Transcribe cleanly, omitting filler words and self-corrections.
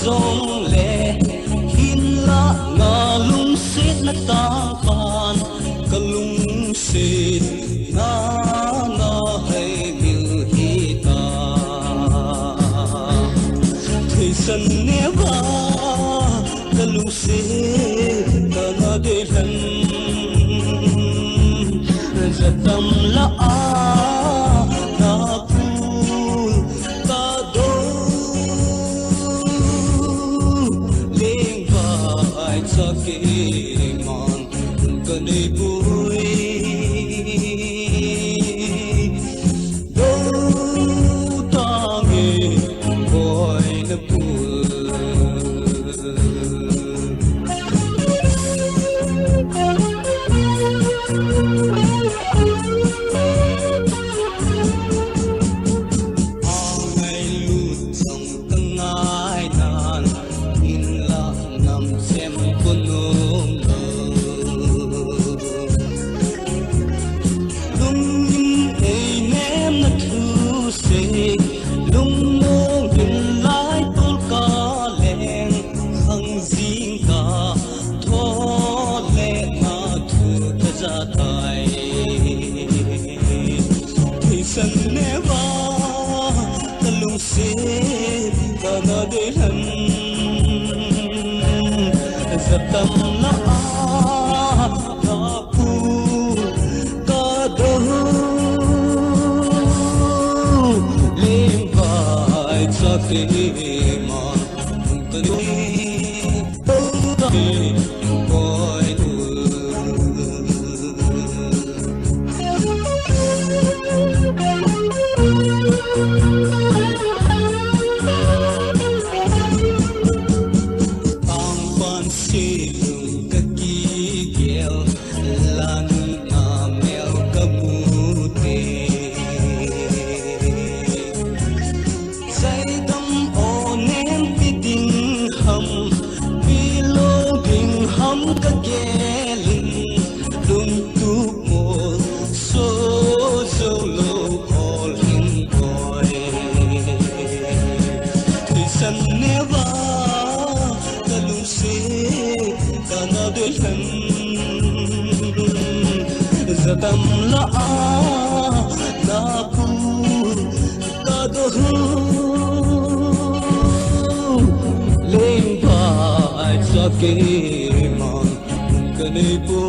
dòng lệ hin la ngà lung xít na ta phan ka lung xít na na hay mil hi ta thầy sân nè ba ka lung xít ta na de thân rất tâm la Sakimon kani bui do tangi boy na pul angai lut song tangai nan in la nam sem kunung lung ei nem na thu se lung mong hin lai tul ka leng khang jing ka tho le na thu ka za tai thei san ne ba ka lung se ka na de han tâm na na pu ka do lim vai cha ke man ta do boy silung kaki gel lan na mel kamute sai dam onen piding ham pilo ding ham ka gelin lung tu mo so so lo all in boy san never kana de thân zatam la na pu ka do lên vai sa ke man kane pu